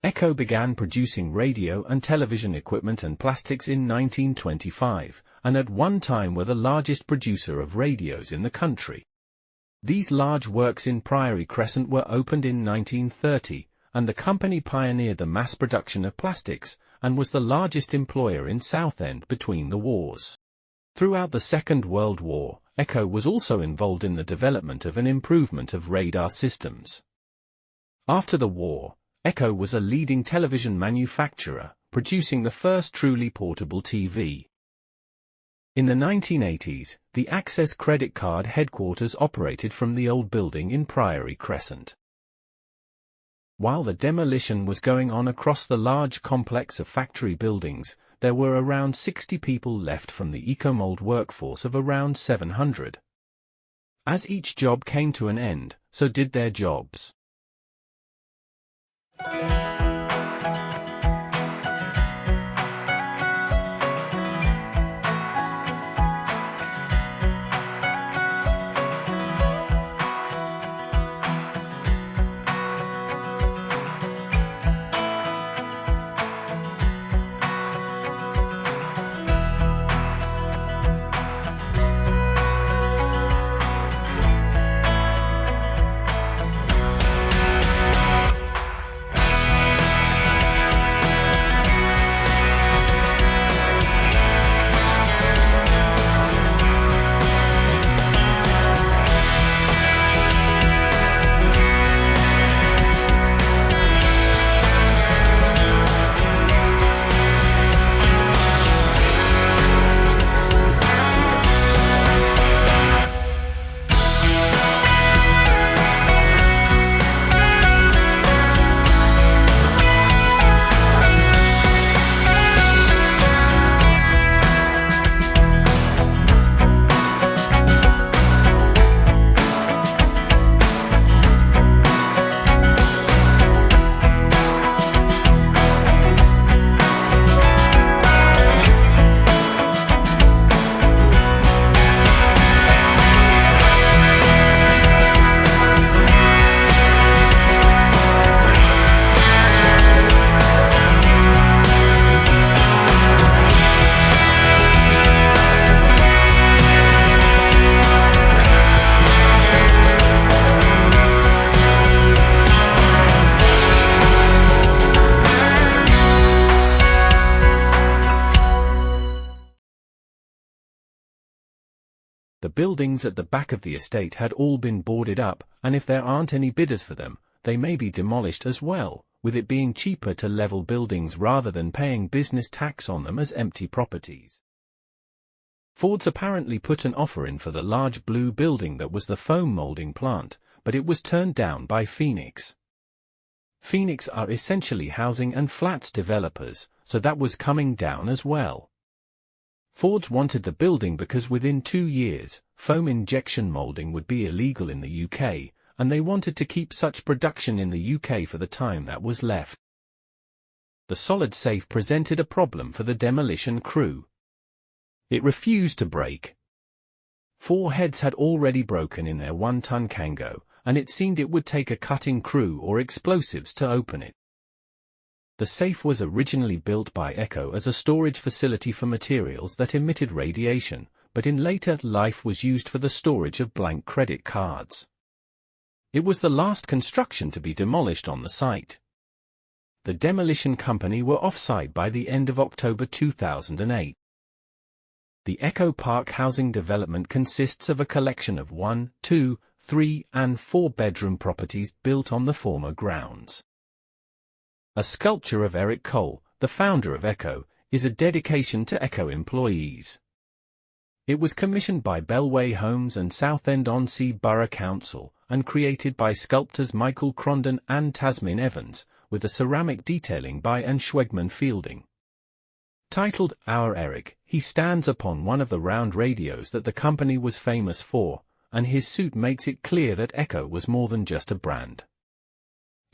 EKCO began producing radio and television equipment and plastics in 1925, and at one time were the largest producer of radios in the country. These large works in Priory Crescent were opened in 1930, and the company pioneered the mass production of plastics, and was the largest employer in Southend between the wars. Throughout the Second World War, EKCO was also involved in the development of an improvement of radar systems. After the war, EKCO was a leading television manufacturer, producing the first truly portable TV. In the 1980s, the Access credit card headquarters operated from the old building in Priory Crescent. While the demolition was going on across the large complex of factory buildings, there were around 60 people left from the EKCO workforce of around 700. As each job came to an end, so did their jobs. The buildings at the back of the estate had all been boarded up, and if there aren't any bidders for them, they may be demolished as well, with it being cheaper to level buildings rather than paying business tax on them as empty properties. Ford's apparently put an offer in for the large blue building that was the foam molding plant, but it was turned down by Phoenix. Phoenix are essentially housing and flats developers, so that was coming down as well. Ford's wanted the building because within 2 years, foam injection molding would be illegal in the UK, and they wanted to keep such production in the UK for the time that was left. The solid safe presented a problem for the demolition crew. It refused to break. 4 heads had already broken in their 1-ton Kango, and it seemed it would take a cutting crew or explosives to open it. The safe was originally built by EKCO as a storage facility for materials that emitted radiation, but in later life was used for the storage of blank credit cards. It was the last construction to be demolished on the site. The demolition company were off-site by the end of October 2008. The EKCO Park housing development consists of a collection of 1, 2, 3, and 4-bedroom properties built on the former grounds. A sculpture of Eric Cole, the founder of EKCO, is a dedication to EKCO employees. It was commissioned by Bellway Homes and Southend-on-Sea Borough Council, and created by sculptors Michael Crondon and Tasmin Evans, with a ceramic detailing by Anne Schwegman Fielding. Titled Our Eric, he stands upon one of the round radios that the company was famous for, and his suit makes it clear that EKCO was more than just a brand.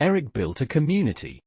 Eric built a community.